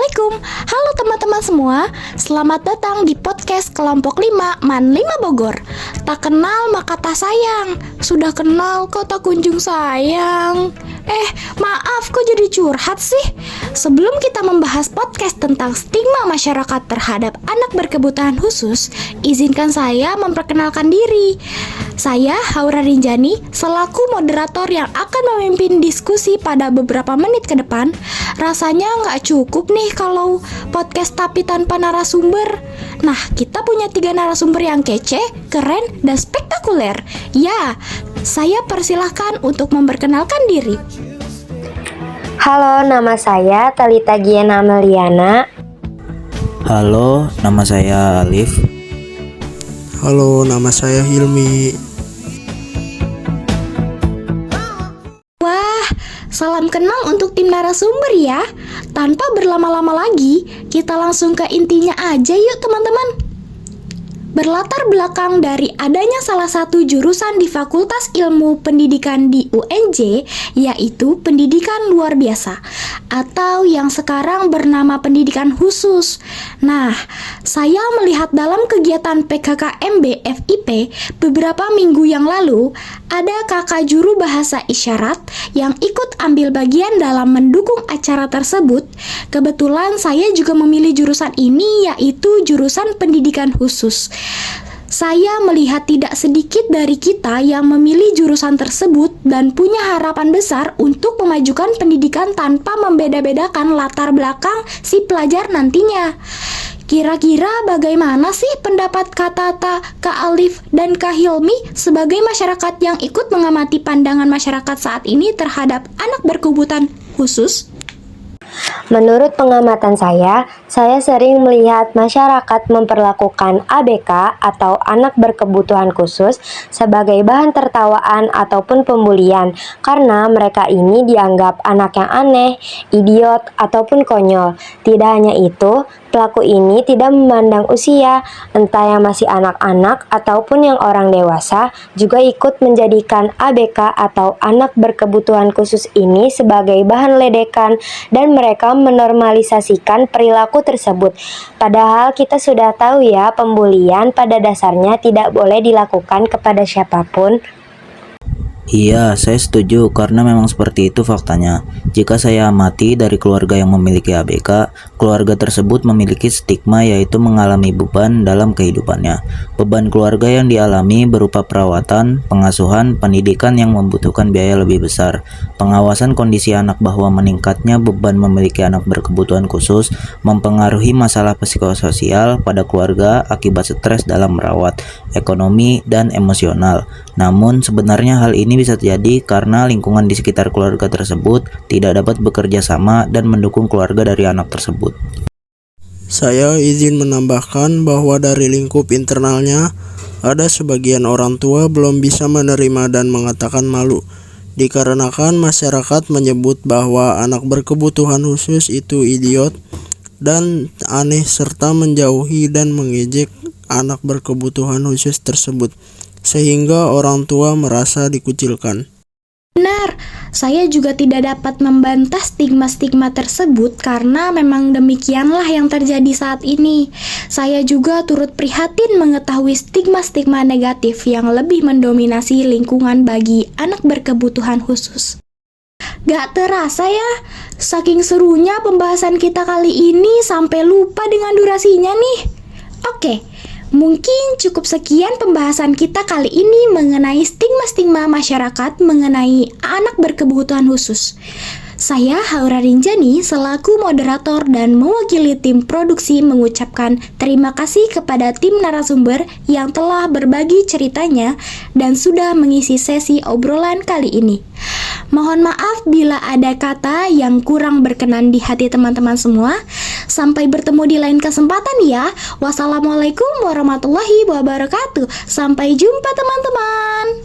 Assalamualaikum. Halo teman-teman semua. Selamat datang di podcast kelompok 5 MAN 5 Bogor. Tak kenal maka tak sayang. Sudah kenal kok tak kunjung sayang. Maaf kok jadi curhat sih. Sebelum kita membahas podcast tentang stigma masyarakat terhadap anak berkebutuhan khusus, izinkan saya memperkenalkan diri. Saya Haura Rinjani, selaku moderator yang akan memimpin diskusi pada beberapa menit ke depan. Rasanya nggak cukup nih kalau podcast tapi tanpa narasumber. Nah, kita punya 3 narasumber yang kece, keren, dan spektakuler. Ya, saya persilahkan untuk memperkenalkan diri. Halo, nama saya Talita Giana Meliana. Halo, nama saya Alif. Halo, nama saya Hilmi. Wah, salam kenal untuk tim narasumber ya. Tanpa berlama-lama lagi, kita langsung ke intinya aja yuk teman-teman. Berlatar belakang dari adanya salah satu jurusan di Fakultas Ilmu Pendidikan di UNJ, yaitu pendidikan luar biasa, atau yang sekarang bernama pendidikan khusus. Nah, saya melihat dalam kegiatan PKKMB FIP beberapa minggu yang lalu, ada kakak juru bahasa isyarat yang ikut ambil bagian dalam mendukung acara tersebut. Kebetulan saya juga memilih jurusan ini, yaitu jurusan pendidikan khusus. Saya melihat tidak sedikit dari kita yang memilih jurusan tersebut dan punya harapan besar untuk memajukan pendidikan tanpa membeda-bedakan latar belakang si pelajar nantinya. Kira-kira bagaimana sih pendapat Kak Tata, Kak Alif, dan Kak Hilmi sebagai masyarakat yang ikut mengamati pandangan masyarakat saat ini terhadap anak berkebutuhan khusus? Menurut pengamatan saya sering melihat masyarakat memperlakukan ABK atau anak berkebutuhan khusus sebagai bahan tertawaan ataupun pembulian karena mereka ini dianggap anak yang aneh, idiot, ataupun konyol. Tidak hanya itu, pelaku ini tidak memandang usia, entah yang masih anak-anak ataupun yang orang dewasa, juga ikut menjadikan ABK atau anak berkebutuhan khusus ini sebagai bahan ledekan dan mereka menormalisasikan perilaku tersebut. Padahal kita sudah tahu ya, pembulian pada dasarnya tidak boleh dilakukan kepada siapapun. Iya, saya setuju karena memang seperti itu faktanya. Jika saya amati dari keluarga yang memiliki ABK, keluarga tersebut memiliki stigma yaitu mengalami beban dalam kehidupannya. Beban keluarga yang dialami berupa perawatan, pengasuhan, pendidikan yang membutuhkan biaya lebih besar. Pengawasan kondisi anak bahwa meningkatnya beban memiliki anak berkebutuhan khusus mempengaruhi masalah psikososial pada keluarga akibat stres dalam merawat, ekonomi, dan emosional. Namun sebenarnya hal ini bisa terjadi karena lingkungan di sekitar keluarga tersebut tidak dapat bekerja sama dan mendukung keluarga dari anak tersebut. Saya izin menambahkan bahwa dari lingkup internalnya, ada sebagian orang tua belum bisa menerima dan mengatakan malu, dikarenakan masyarakat menyebut bahwa anak berkebutuhan khusus itu idiot dan aneh serta menjauhi dan mengejek anak berkebutuhan khusus tersebut, sehingga orang tua merasa dikucilkan. Benar, saya juga tidak dapat membantah stigma-stigma tersebut karena memang demikianlah yang terjadi saat ini. Saya juga turut prihatin mengetahui stigma-stigma negatif yang lebih mendominasi lingkungan bagi anak berkebutuhan khusus. Gak terasa ya, saking serunya pembahasan kita kali ini sampai lupa dengan durasinya nih. Oke. Mungkin cukup sekian pembahasan kita kali ini mengenai stigma-stigma masyarakat mengenai anak berkebutuhan khusus. Saya Haura Rinjani selaku moderator dan mewakili tim produksi mengucapkan terima kasih kepada tim narasumber yang telah berbagi ceritanya dan sudah mengisi sesi obrolan kali ini. Mohon maaf bila ada kata yang kurang berkenan di hati teman-teman semua. Sampai bertemu di lain kesempatan ya. Wassalamualaikum warahmatullahi wabarakatuh. Sampai jumpa teman-teman.